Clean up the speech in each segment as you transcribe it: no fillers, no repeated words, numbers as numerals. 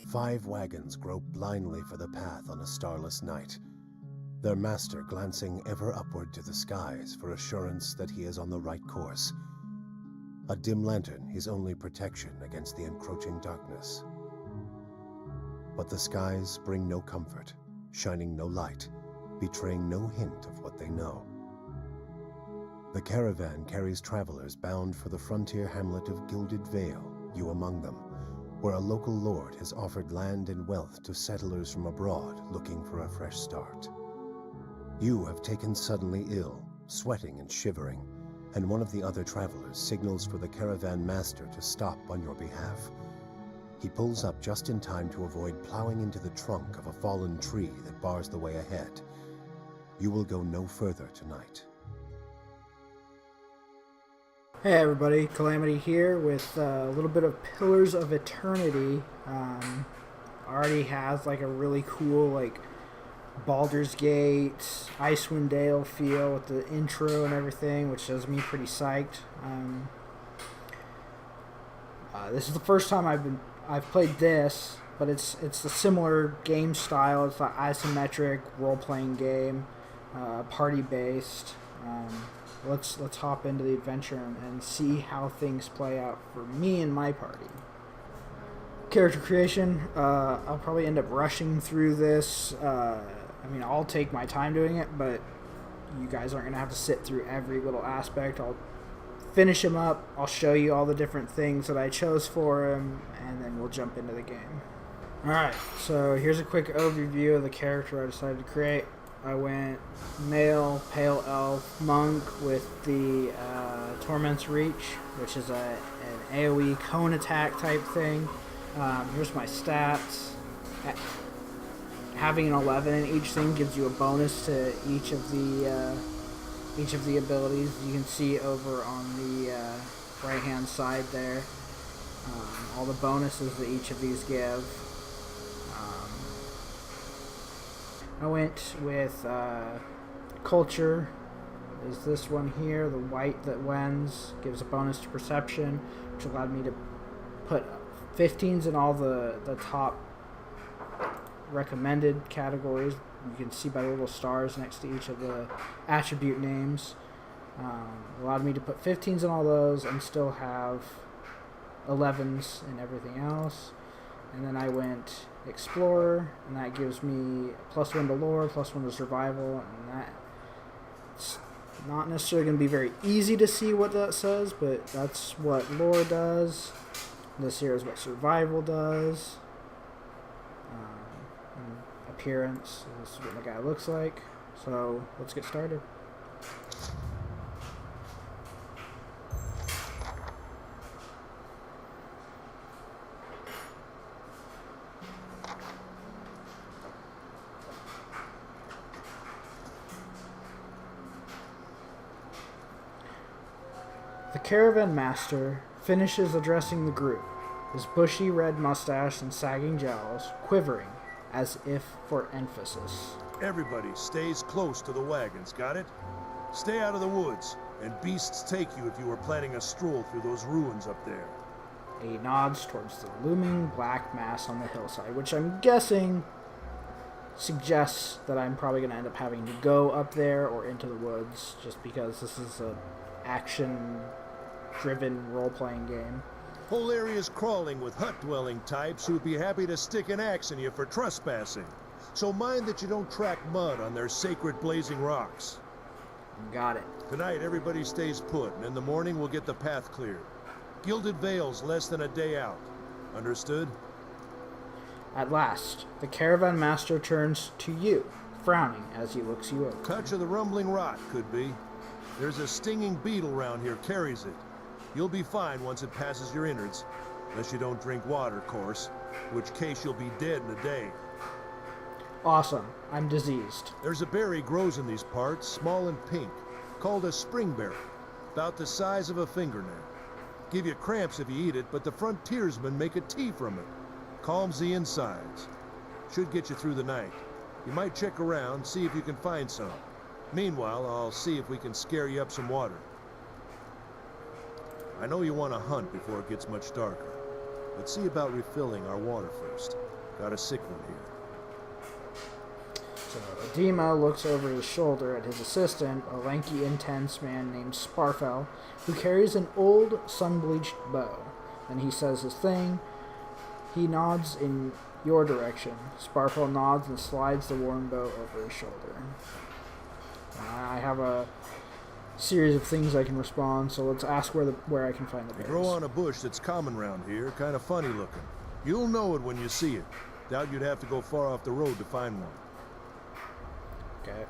5 wagons grope blindly for the path on a starless night, their master glancing ever upward to the skies for assurance that he is on the right course. A dim lantern his only protection against the encroaching darkness. But the skies bring no comfort, shining no light, betraying no hint of what they know. The caravan carries travelers bound for the frontier hamlet of Gilded Vale, you among them, where a local lord has offered land and wealth to settlers from abroad looking for a fresh start. You have taken suddenly ill, sweating and shivering, and one of the other travelers signals for the caravan master to stop on your behalf. He pulls up just in time to avoid plowing into the trunk of a fallen tree that bars the way ahead. You will go no further tonight. Hey everybody, Calamity here with a little bit of Pillars of Eternity. Already has like a really cool like Baldur's Gate, Icewind Dale feel with the intro and everything, which has me pretty psyched. This is the first time I've played this, but it's a similar game style. It's an isometric role-playing game, party-based. Let's hop into the adventure and see how things play out for me and my party. Character creation, I'll probably end up rushing through this. I'll take my time doing it, but you guys aren't going to have to sit through every little aspect. I'll finish him up, I'll show you all the different things that I chose for him, and then we'll jump into the game. Alright, so here's a quick overview of the character I decided to create. I went male, pale elf, monk with the Torment's Reach, which is an AoE cone attack type thing. Here's my stats. Having an 11 in each thing gives you a bonus to each of the abilities. You can see over on the right hand side there all the bonuses that each of these give. I went with culture, is this one here, the white that wins, gives a bonus to perception, which allowed me to put 15s in all the top recommended categories. You can see by the little stars next to each of the attribute names. Allowed me to put 15s in all those and still have 11s in everything else. And then I went Explorer, and that gives me +1 to lore, +1 to survival, and that's not necessarily going to be very easy to see what that says, but that's what lore does. This here is what survival does. And appearance, this is what the guy looks like. So let's get started. The caravan master finishes addressing the group, his bushy red mustache and sagging jowls quivering as if for emphasis. Everybody stays close to the wagons, got it? Stay out of the woods, and beasts take you if you were planning a stroll through those ruins up there. He nods towards the looming black mass on the hillside, which I'm guessing suggests that I'm probably going to end up having to go up there or into the woods, just because this is a action-driven role-playing game. Whole area's crawling with hut-dwelling types who'd be happy to stick an axe in you for trespassing. So mind that you don't track mud on their sacred blazing rocks. Got it. Tonight, everybody stays put, and in the morning we'll get the path cleared. Gilded Vale's less than a day out. Understood? At last, the caravan master turns to you, frowning as he looks you over. Touch of the rumbling rot, could be. There's a stinging beetle round here, carries it. You'll be fine once it passes your innards. Unless you don't drink water, of course. In which case you'll be dead in a day. Awesome. I'm diseased. There's a berry grows in these parts, small and pink, called a springberry. About the size of a fingernail. Give you cramps if you eat it, but the frontiersmen make a tea from it. Calms the insides. Should get you through the night. You might check around, see if you can find some. Meanwhile, I'll see if we can scare you up some water. I know you want to hunt before it gets much darker, but see about refilling our water first. Got a sick one here. So Edema looks over his shoulder at his assistant, a lanky, intense man named Sparfell, who carries an old, sun-bleached bow. Then he says his thing. He nods in your direction. Sparfell nods and slides the worn bow over his shoulder. I have a series of things I can respond, so let's ask where I can find the They berries. grow on a bush that's common round here, kind of funny looking. You'll know it when you see it. Doubt you'd have to go far off the road to find one. Okay.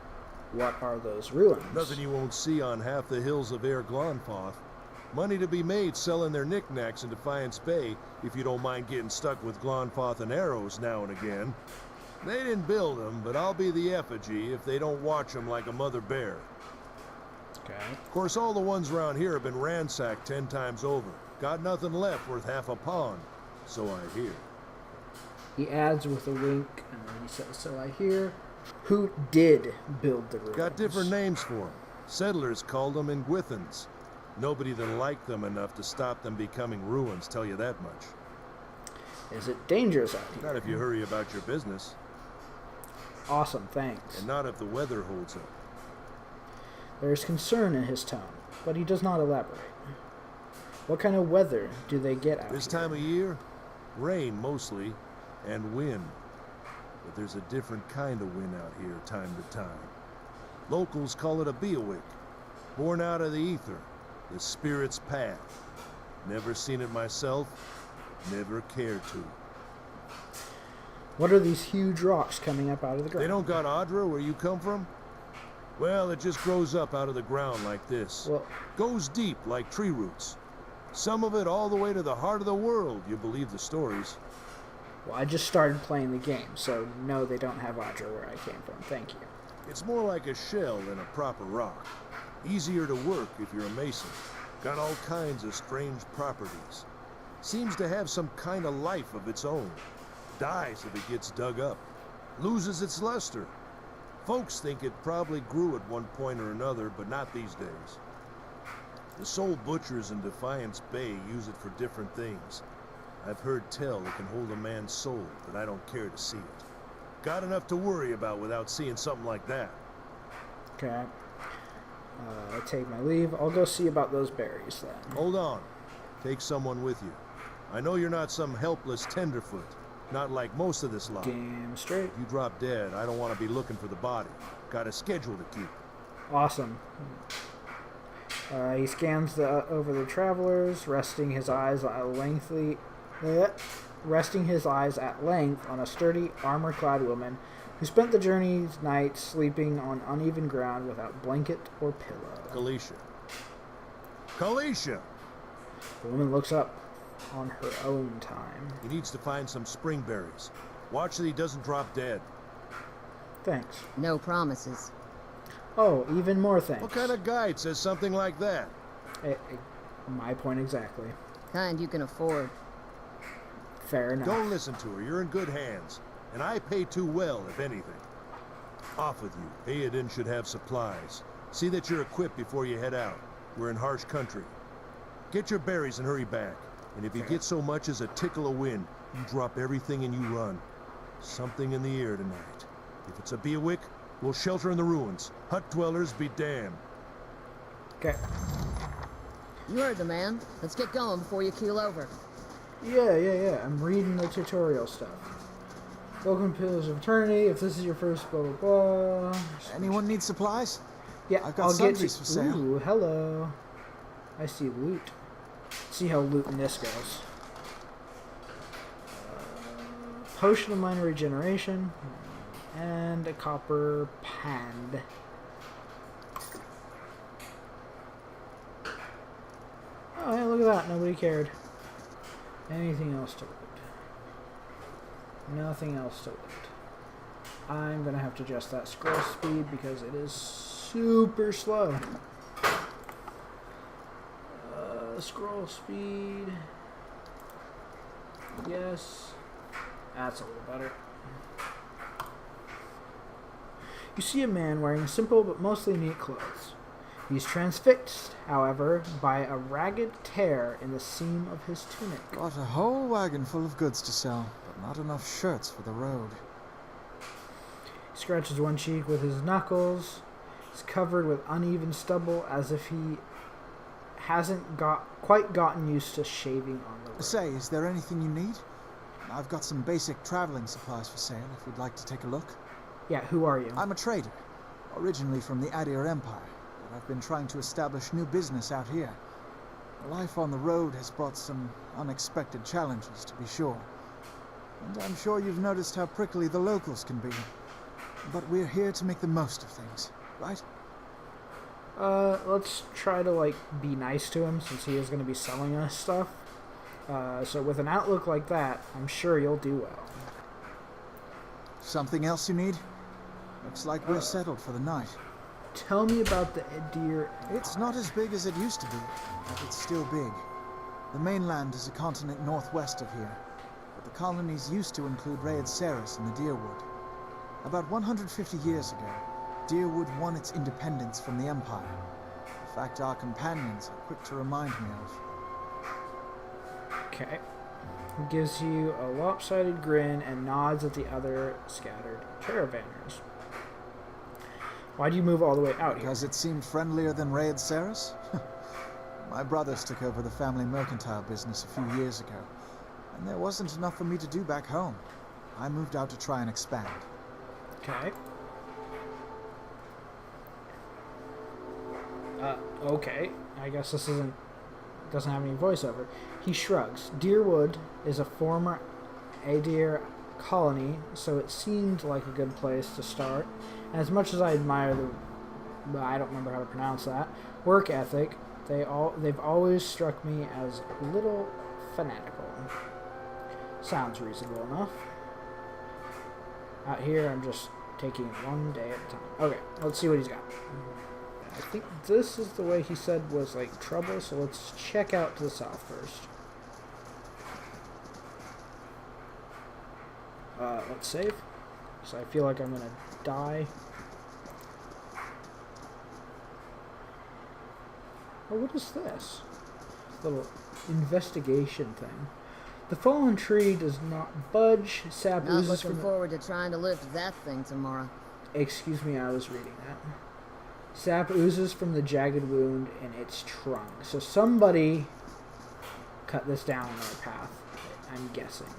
What are those ruins? Nothing you won't see on half the hills of Air Glonfoth. Money to be made selling their knickknacks in Defiance Bay, if you don't mind getting stuck with Glonfoth and arrows now and again. They didn't build them, but I'll be the effigy if they don't watch them like a mother bear. Okay. Of course, all the ones around here have been ransacked 10 times over. Got nothing left worth half a pond, so I hear. He adds with a wink, and then he says, so I hear. Who did build the ruins? Got different names for them. Settlers called them Ingwithans. Nobody that liked them enough to stop them becoming ruins, tell you that much. Is it dangerous out here? Not if you hurry about your business, Awesome, thanks. and not if the weather holds up. There is concern in his tone, but he does not elaborate. What kind of weather do they get out This here? time of year, rain mostly, and wind. But there's a different kind of wind out here time to time. Locals call it a Beowick, born out of the ether, the spirit's path. Never seen it myself, never cared to. What are these huge rocks coming up out of the ground? They don't got Adra where you come from? Well, it just grows up out of the ground like this. Well, Goes deep like tree roots. Some of it all the way to the heart of the world, you believe the stories. I just started playing the game, so no, they don't have Adra where I came from. Thank you. It's more like a shell than a proper rock. Easier to work if you're a mason. Got all kinds of strange properties. Seems to have some kind of life of its own. Dies if it gets dug up. Loses its luster. Folks think it probably grew at one point or another, but not these days. The soul butchers in Defiance Bay use it for different things. I've heard tell it can hold a man's soul, but I don't care to see it. Got enough to worry about without seeing something like that. Okay. I take my leave. I'll go see about those berries then. Hold on. Take someone with you. I know you're not some helpless tenderfoot. Not like most of this lot. Game straight. If you drop dead, I don't want to be looking for the body. Got a schedule to keep. Awesome. He scans over the travelers, resting his eyes at length on a sturdy, armor-clad woman who spent the journey's night sleeping on uneven ground without blanket or pillow. Kalisha. Kalisha! The woman looks up on her own time. He needs to find some spring berries. Watch that he doesn't drop dead. Thanks. No promises. Oh, even more thanks. What kind of guide says something like that? My point exactly. Kind you can afford. Fair enough. Don't listen to her. You're in good hands. And I pay too well, if anything. Off with you. Aiden should have supplies. See that you're equipped before you head out. We're in harsh country. Get your berries and hurry back. And if you get so much as a tickle of wind, you drop everything and you run. Something in the air tonight. If it's a Beowick, we'll shelter in the ruins. Hut dwellers be damned. Okay. You heard the man. Let's get going before you keel over. Yeah. I'm reading the tutorial stuff. Welcome Pillars of Eternity. If this is your first blah blah blah. Anyone need supplies? Yeah, I've got I'll get sundries to. for sale. Ooh, hello. I see loot. See how looting this goes. Potion of minor regeneration and a copper pand. Oh, yeah, look at that. Nobody cared. Anything else to loot? Nothing else to loot. I'm going to have to adjust that scroll speed because it is super slow. Scroll speed. Yes. That's a little better. You see a man wearing simple but mostly neat clothes. He's transfixed, however, by a ragged tear in the seam of his tunic. Got a whole wagon full of goods to sell, Not enough shirts for the road. He scratches one cheek with his knuckles. He's covered with uneven stubble as if he hasn't quite gotten used to shaving on the road. Say, is there anything you need? I've got some basic traveling supplies for sale if you'd like to take a look. Yeah, who are you? I'm a trader, originally from the Adir Empire, but I've been trying to establish new business out here. Life on the road has brought some unexpected challenges, to be sure. And I'm sure you've noticed how prickly the locals can be. But we're here to make the most of things, right? Let's try to, be nice to him since he is going to be selling us stuff. So with an outlook like that, I'm sure you'll do well. Something else you need? Looks like we're settled for the night. Tell me about the deer. It's not as big as it used to be, but it's still big. The mainland is a continent northwest of here, but the colonies used to include Rayed Ceres and the Deerwood. About 150 years ago, Deerwood won its independence from the Empire. A fact our companions are quick to remind me of. Okay. He gives you a lopsided grin and nods at the other scattered caravanners. Why do you move all the way out here? Because it seemed friendlier than Rayed Ceres? My brothers took over the family mercantile business a few years ago, and there wasn't enough for me to do back home. I moved out to try and expand. Okay. Okay. I guess this doesn't have any voiceover. He shrugs. Deerwood is a former Adir colony, so it seemed like a good place to start. And as much as I admire I don't remember how to pronounce that, work ethic, they've always struck me as a little fanatical. Sounds reasonable enough. Out here, I'm just taking it one day at a time. Okay, let's see what he's got. I think this is the way he said was trouble, so let's check out to the south first. Let's save. So I feel like I'm gonna die. Oh, what is this? Little investigation thing. The fallen tree does not budge. Sap Not oozes looking from forward to trying to lift that thing tomorrow. Excuse me, I was reading that. Sap oozes from the jagged wound in its trunk. So somebody cut this down on our path, I'm guessing.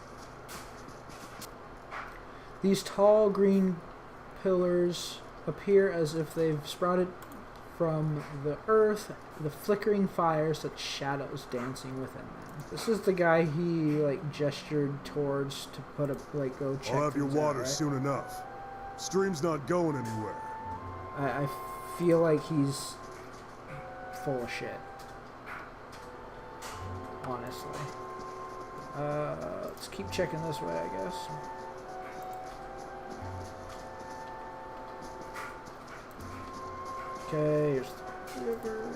These tall green pillars appear as if they've sprouted from the earth, the flickering fires such shadows dancing within them. This is the guy he gestured towards to put up go check. I'll have your things out, water right? soon enough. Stream's not going anywhere. I feel like he's full of shit. Honestly. Let's keep checking this way, I guess. Okay, here's the river.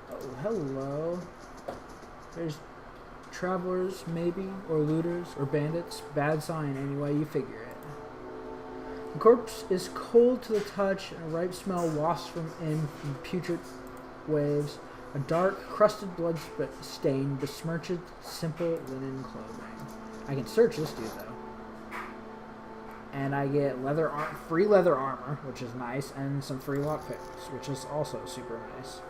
Oh, hello. There's travelers, maybe, or looters, or bandits. Bad sign, anyway, you figure it. The corpse is cold to the touch, and a ripe smell wafts from putrid waves. A dark, crusted blood stain besmirches simple linen clothing. I can search this dude, though. And I get free leather armor, which is nice, and some free lockpicks, which is also super nice.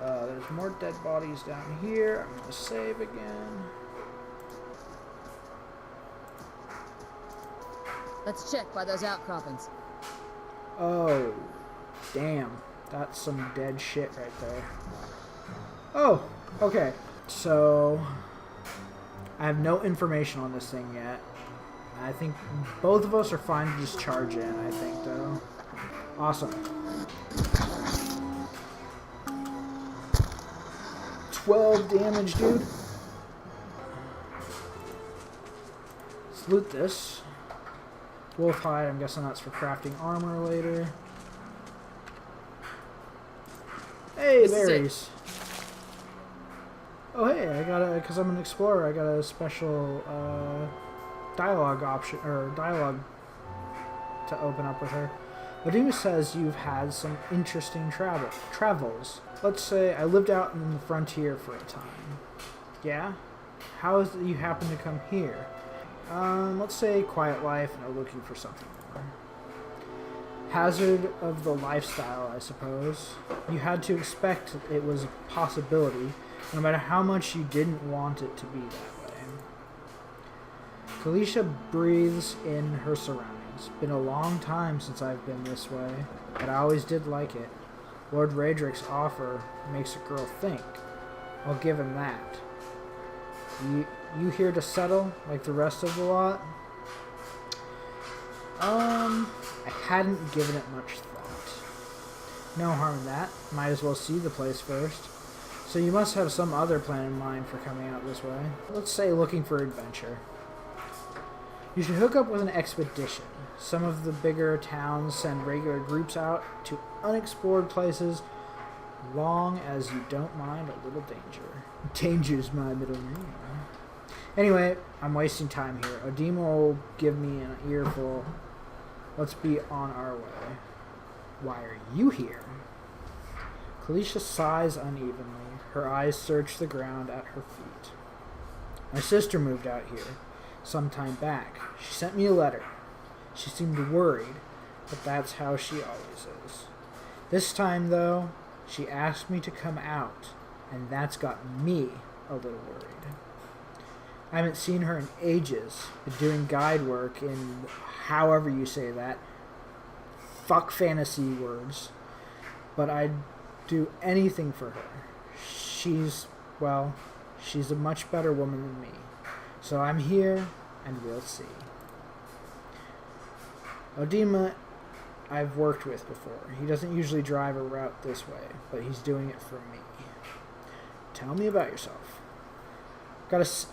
There's more dead bodies down here. I'm going to save again. Let's check by those outcroppings. Oh, damn. That's some dead shit right there. Oh, okay. So, I have no information on this thing yet. I think both of us are fine to just charge in, I think, though. Awesome. 12 damage, dude. Let's loot this. Wolf hide, I'm guessing that's for crafting armor later. Hey, berries. Oh, hey, I got because I'm an explorer, I got a special dialogue option, or dialogue to open up with her. Odima says you've had some interesting travels. Let's say I lived out in the frontier for a time. Yeah? How is it you happen to come here? Let's say quiet life and are looking for something more. Hazard of the lifestyle, I suppose. You had to expect it was a possibility, no matter how much you didn't want it to be that way. Kalisha breathes in her surroundings. Been a long time since I've been this way, but I always did like it. Lord Raedric's offer makes a girl think. I'll give him that. You here to settle, like the rest of the lot? I hadn't given it much thought. No harm in that. Might as well see the place first. So you must have some other plan in mind for coming out this way. Let's say looking for adventure. You should hook up with an expedition. Some of the bigger towns send regular groups out to unexplored places, long as you don't mind a little danger. Danger's my middle name. Anyway, I'm wasting time here. Odima will give me an earful. Let's be on our way. Why are you here? Kalisha sighs unevenly. Her eyes search the ground at her feet. My sister moved out here some time back. She sent me a letter. She seemed worried, but that's how she always is. This time, though, she asked me to come out, and that's got me a little worried. I haven't seen her in ages, been doing guide work in however you say that. Fuck fantasy words. But I'd do anything for her. She's a much better woman than me. So I'm here, and we'll see. Odima I've worked with before. He doesn't usually drive a route this way, but he's doing it for me. Tell me about yourself.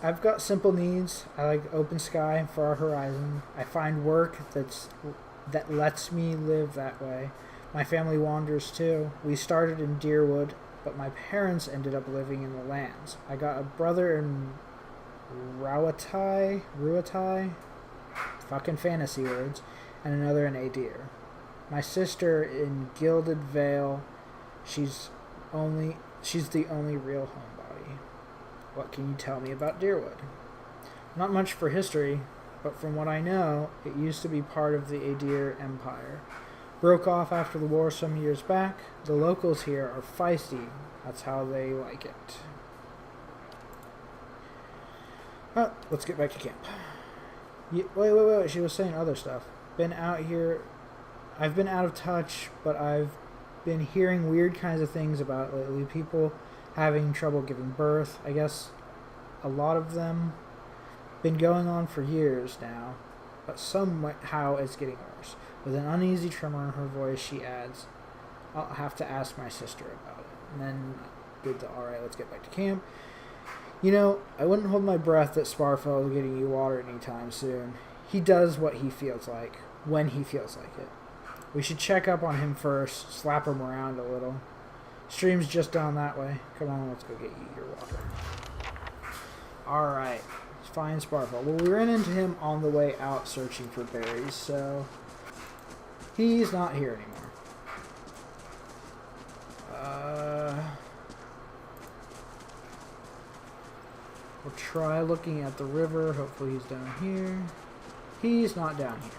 I've got simple needs. I like open sky, far horizon. I find work that lets me live that way. My family wanders too. We started in Deerwood, but my parents ended up living in the lands. I got a brother in Ruatai, fucking fantasy words, and another in Adir. My sister in Gilded Vale, she's the only real homebody. What can you tell me about Deerwood? Not much for history, but from what I know, it used to be part of the Adir Empire. Broke off after the war some years back. The locals here are feisty. That's how they like it. Oh, let's get back to camp. Wait. She was saying other stuff. Been out here. I've been out of touch, but I've been hearing weird kinds of things about lately. People having trouble giving birth. I guess a lot of them. Been going on for years now, but somehow it's getting worse. With an uneasy tremor in her voice, she adds, I'll have to ask my sister about it. And then did the, alright, let's get back to camp. You know, I wouldn't hold my breath that Sparfell is getting you water anytime soon. He does what he feels like, when he feels like it. We should check up on him first, slap him around a little. Stream's just down that way. Come on, let's go get you your water. Alright, find Sparfell. Well, we ran into him on the way out searching for berries, so he's not here anymore. We'll try looking at the river. Hopefully he's down here. He's not down here.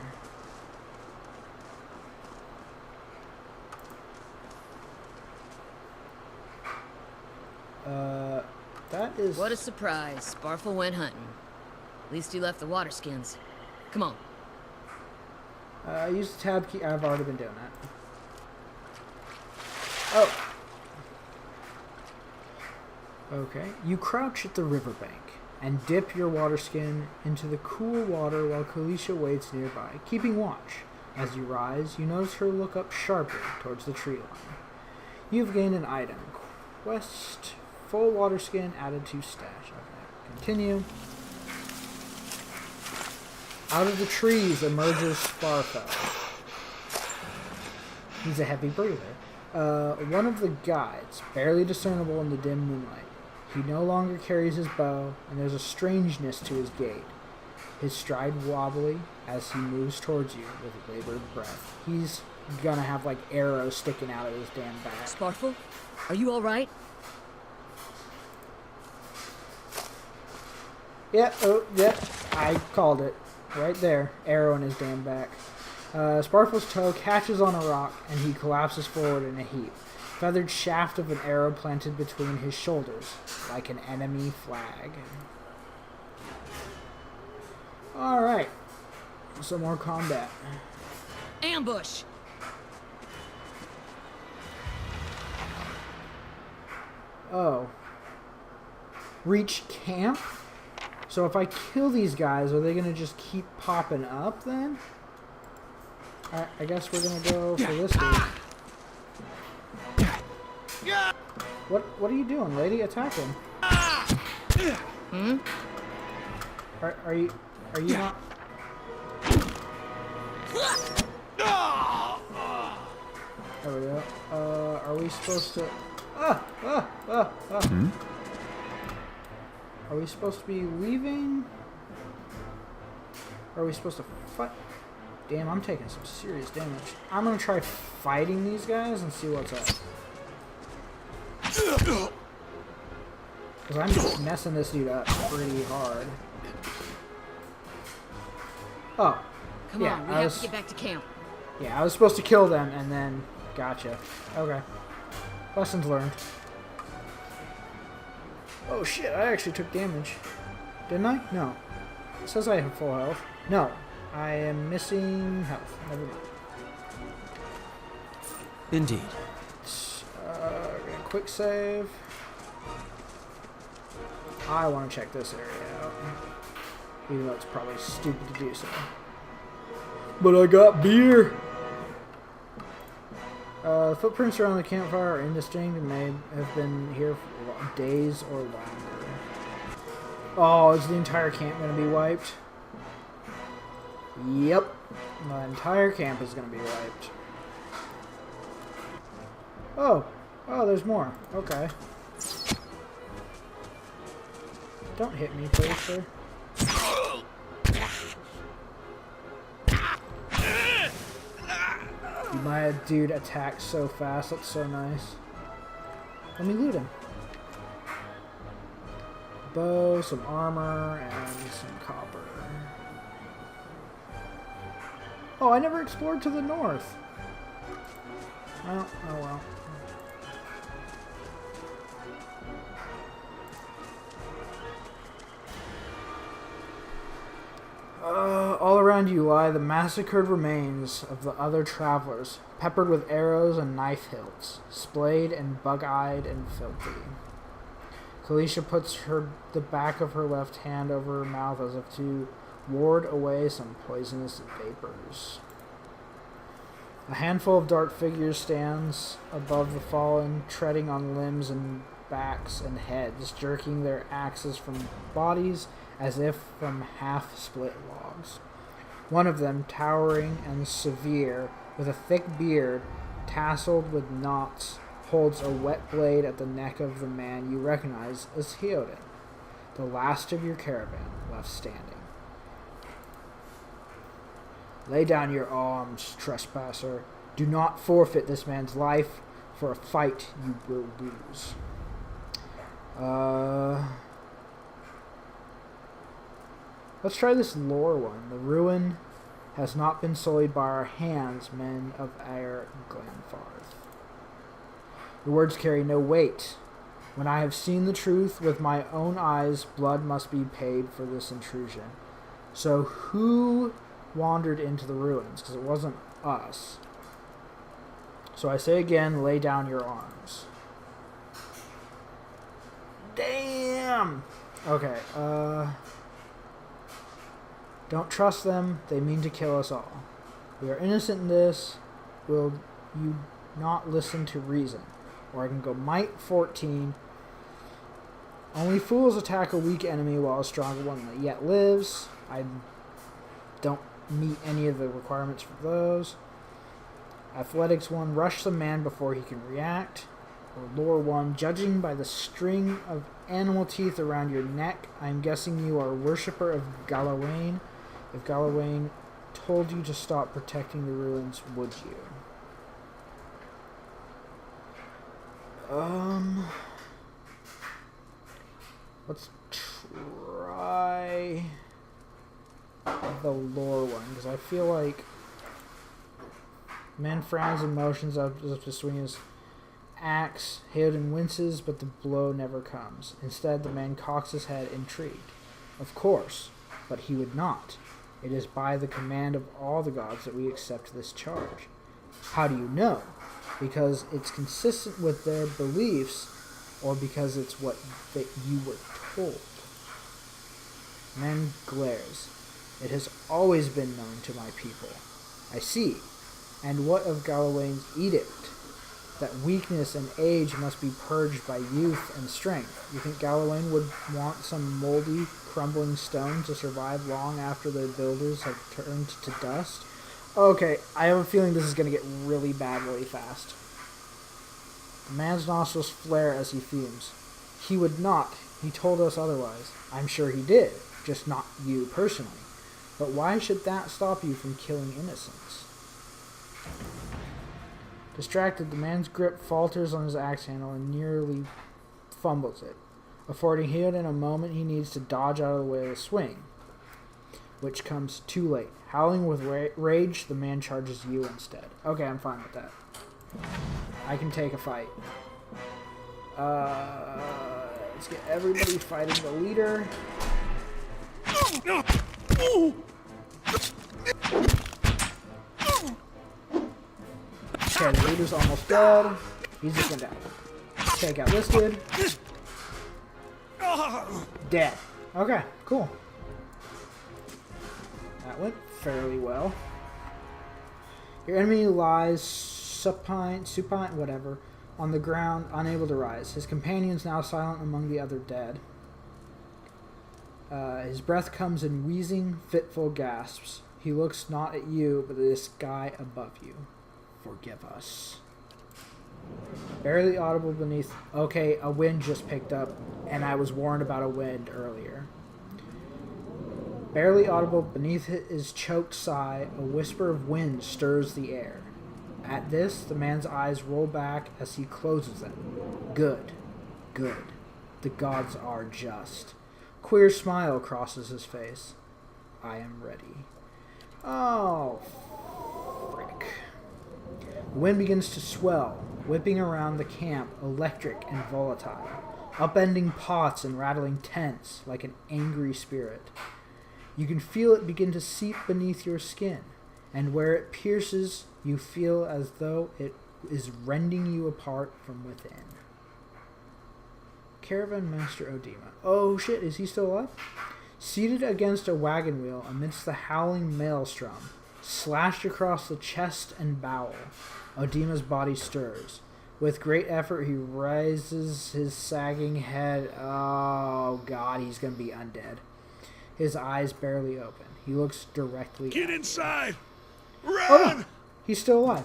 That is... What a surprise. Sparfell went hunting. At least he left the water skins. Come on. Use the tab key. I've already been doing that. Oh. Okay. You crouch at the riverbank and dip your water skin into the cool water while Kalisha waits nearby, keeping watch. As you rise, you notice her look up sharply towards the tree line. You've gained an item. Quest full water skin added to stash. Okay. Continue. Out of the trees emerges Sparfell. He's a heavy breather. One of the guides, barely discernible in the dim moonlight. He no longer carries his bow, and there's a strangeness to his gait. His stride wobbly as he moves towards you with labored breath. He's gonna have like arrows sticking out of his damn back. Sparkle, are you alright? Yeah, oh, yeah, I called it. Right there, arrow in his damn back. Sparkle's toe catches on a rock, and he collapses forward in a heap. Feathered shaft of an arrow planted between his shoulders, like an enemy flag. Alright, some more combat. Ambush! Oh. Reach camp? So if I kill these guys, are they going to just keep popping up then? I guess we're going to go for this dude. What are you doing, lady? Attack him. Hmm? Are you not... There we go. Are we supposed to... Are we supposed to be leaving? Or are we supposed to fight? Damn, I'm taking some serious damage. I'm gonna try fighting these guys and see what's up. Because I'm just messing this dude up pretty hard. Oh. Come yeah, on, we have to get back to camp. Yeah, I was supposed to kill them and then... Gotcha. Okay. Lessons learned. Oh shit, I actually took damage. Didn't I? No. It says I have full health. No. I am missing health. Never mind. Indeed. Gonna quick save. I want to check this area out. Even though it's probably stupid to do so. But I got beer! The footprints around the campfire are indistinct and may have been here for days or longer. Oh, is the entire camp going to be wiped? Yep. The entire camp is going to be wiped. Oh. Oh, there's more. Okay. Don't hit me, please, sir. My dude attacks so fast. That's so nice. Let me loot him. Bow, some armor, and some copper. Oh, I never explored to the north. Oh well. All around you lie the massacred remains of the other travelers, peppered with arrows and knife hilts, splayed and bug-eyed and filthy. Kalisha puts the back of her left hand over her mouth as if to ward away some poisonous vapors. A handful of dark figures stands above the fallen, treading on limbs and backs and heads, jerking their axes from bodies as if from half-split logs. One of them, towering and severe, with a thick beard tasseled with knots, holds a wet blade at the neck of the man you recognize as Theoden, the last of your caravan left standing. Lay down your arms, trespasser. Do not forfeit this man's life for a fight you will lose. Let's try this lore one. The ruin has not been sullied by our hands, men of Aer Glenfarth. Your words carry no weight. When I have seen the truth with my own eyes, blood must be paid for this intrusion. So who wandered into the ruins? Because it wasn't us. So I say again, lay down your arms. Damn! Okay, don't trust them. They mean to kill us all. We are innocent in this. Will you not listen to reason? Or I can go might 14. Only fools attack a weak enemy while a stronger one yet lives. I don't meet any of the requirements for those. Athletics 1, rush the man before he can react. Or lore 1, judging by the string of animal teeth around your neck, I'm guessing you are a worshipper of Galawain. If Galawain told you to stop protecting the ruins, would you? Let's try the lore one, because I feel like man frowns and motions up as if to swing his axe. Hayden winces, but the blow never comes. Instead, the man cocks his head, intrigued. Of course, but he would not. It is by the command of all the gods that we accept this charge. How do you know? Because it's consistent with their beliefs, or because it's what that you were told? Man glares. It has always been known to my people. I see. And what of Galawain's edict? That weakness and age must be purged by youth and strength. You think Galawain would want some moldy, crumbling stone to survive long after the builders have turned to dust? Okay, I have a feeling this is going to get really bad really fast. The man's nostrils flare as he fumes. He would not. He told us otherwise. I'm sure he did, just not you personally. But why should that stop you from killing innocents? Distracted, the man's grip falters on his axe handle and nearly fumbles it, affording Hyoden a moment he needs to dodge out of the way of the swing, which comes too late. Howling with rage, the man charges you instead. Okay, I'm fine with that. I can take a fight. Let's get everybody fighting the leader. Okay, the leader's almost dead. He's just gonna die. Take out this dude. Dead. Okay, cool. That went fairly well. Your enemy lies supine, whatever, on the ground, unable to rise. His companions now silent among the other dead. His breath comes in wheezing, fitful gasps. He looks not at you, but at this guy above you. Forgive us. Barely audible beneath... Okay, a wind just picked up, and I was warned about a wind earlier. Barely audible beneath his choked sigh, a whisper of wind stirs the air. At this, the man's eyes roll back as he closes them. Good. Good. The gods are just. Queer smile crosses his face. I am ready. Oh, frick. The wind begins to swell, whipping around the camp, electric and volatile, upending pots and rattling tents like an angry spirit. You can feel it begin to seep beneath your skin, and where it pierces, you feel as though it is rending you apart from within. Caravan Master Odima. Oh shit, is he still alive? Seated against a wagon wheel amidst the howling maelstrom, slashed across the chest and bowel, Odima's body stirs. With great effort, he raises his sagging head. Oh god, he's gonna be undead. His eyes barely open. He looks directly Get at you. inside! Run! Oh no, he's still alive.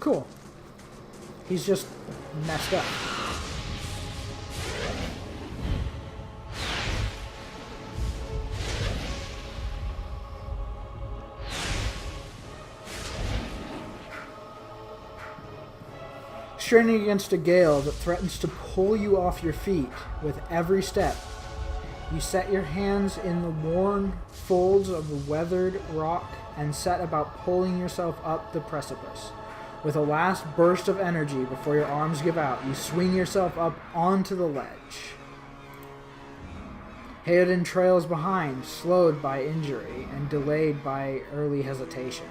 Cool. He's just messed up. Straining against a gale that threatens to pull you off your feet with every step, you set your hands in the worn folds of the weathered rock and set about pulling yourself up the precipice. With a last burst of energy before your arms give out, you swing yourself up onto the ledge. Hayden trails behind, slowed by injury and delayed by early hesitation.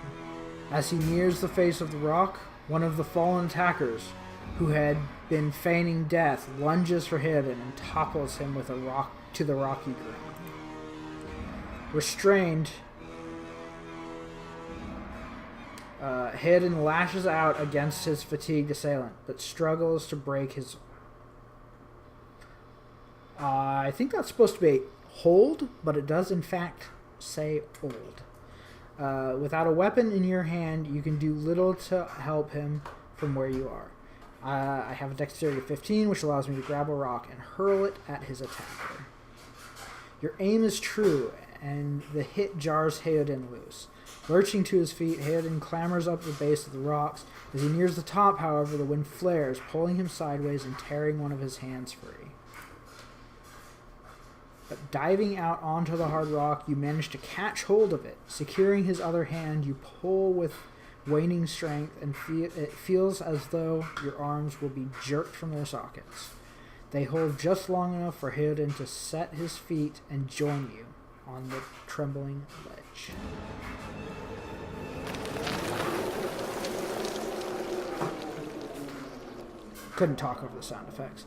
As he nears the face of the rock, one of the fallen attackers, who had been feigning death, lunges for Hayden and topples him with a rock to the rocky ground. Restrained, Hayden lashes out against his fatigued assailant, but struggles to break his... I think that's supposed to be hold, but it does in fact say hold. Without a weapon in your hand, you can do little to help him from where you are. I have a dexterity of 15, which allows me to grab a rock and hurl it at his attacker. Your aim is true, and the hit jars Heoden loose. Lurching to his feet, Heoden clambers up the base of the rocks. As he nears the top, however, the wind flares, pulling him sideways and tearing one of his hands free. But diving out onto the hard rock, you manage to catch hold of it. Securing his other hand, you pull with waning strength, and it feels as though your arms will be jerked from their sockets. They hold just long enough for Heoden to set his feet and join you on the trembling ledge. Couldn't talk over the sound effects.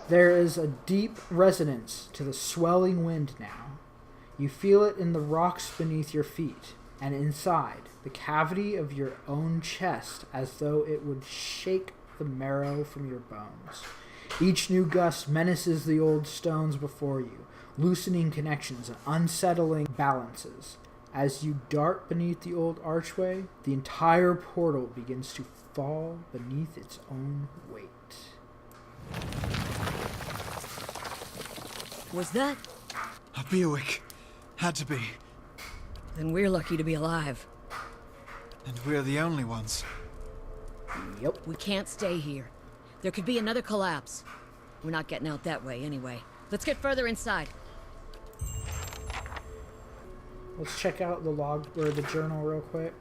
There is a deep resonance to the swelling wind now. You feel it in the rocks beneath your feet, and inside, the cavity of your own chest, as though it would shake the marrow from your bones. Each new gust menaces the old stones before you, loosening connections and unsettling balances. As you dart beneath the old archway, the entire portal begins to fall beneath its own weight. Was that? A Bewick. Had to be. Then we're lucky to be alive. And we're the only ones. Yep. We can't stay here. There could be another collapse. We're not getting out that way anyway. Let's get further inside. Let's check out the log or the journal real quick.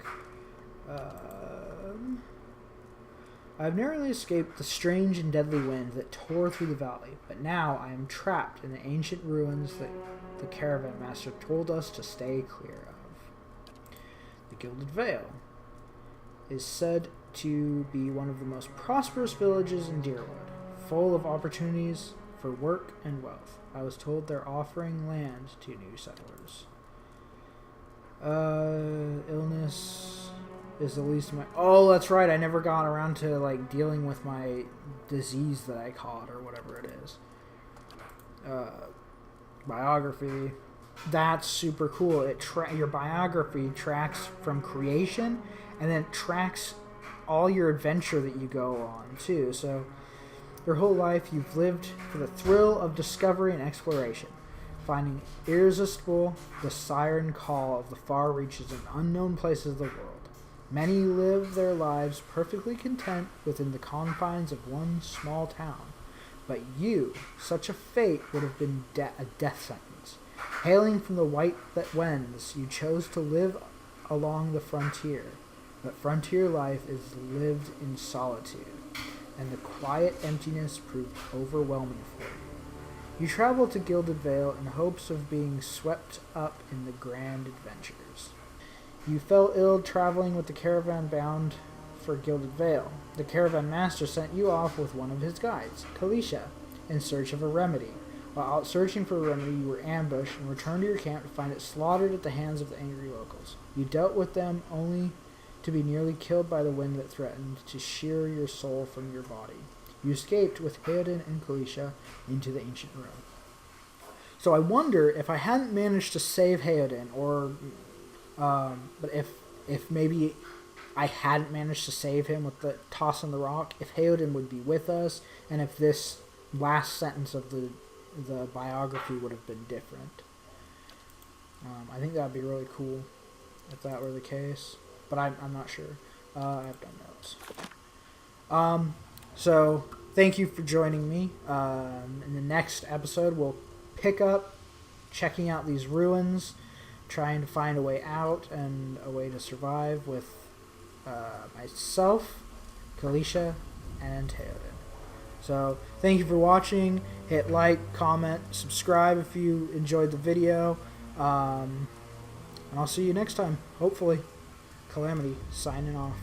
I've narrowly escaped the strange and deadly wind that tore through the valley, but now I am trapped in the ancient ruins that the caravan master told us to stay clear of. The Gilded Vale is said to be one of the most prosperous villages in Deerwood, full of opportunities for work and wealth. I was told they're offering land to new settlers. Illness is the least of my... Oh, that's right. I never got around to, like, dealing with my disease that I caught or whatever it is. Biography. That's super cool. Your biography tracks from creation, and then it tracks all your adventure that you go on, too. So, your whole life you've lived for the thrill of discovery and exploration, finding irresistible the siren call of the far reaches and unknown places of the world. Many live their lives perfectly content within the confines of one small town. But you, such a fate would have been a death sentence. Hailing from the white that winds, you chose to live along the frontier. But frontier life is lived in solitude, and the quiet emptiness proved overwhelming for you. You traveled to Gilded Vale in hopes of being swept up in the grand adventures. You fell ill traveling with the caravan bound for Gilded Vale. The caravan master sent you off with one of his guides, Kalisha, in search of a remedy. While out searching for a remedy, you were ambushed and returned to your camp to find it slaughtered at the hands of the angry locals. You dealt with them only to be nearly killed by the wind that threatened to shear your soul from your body. You escaped with Heoden and Kalisha into the ancient ruin. So I wonder if I hadn't managed to save Heoden, or but if maybe I hadn't managed to save him with the toss on the rock, if Heoden would be with us, and if this last sentence of the biography would have been different. I think that would be really cool if that were the case, but I'm not sure. I've done notes. So thank you for joining me. In the next episode, we'll pick up checking out these ruins, trying to find a way out and a way to survive with myself, Kalisha, and Theoden. So thank you for watching. Hit like, comment, subscribe if you enjoyed the video. And I'll see you next time, hopefully. Calamity, signing off.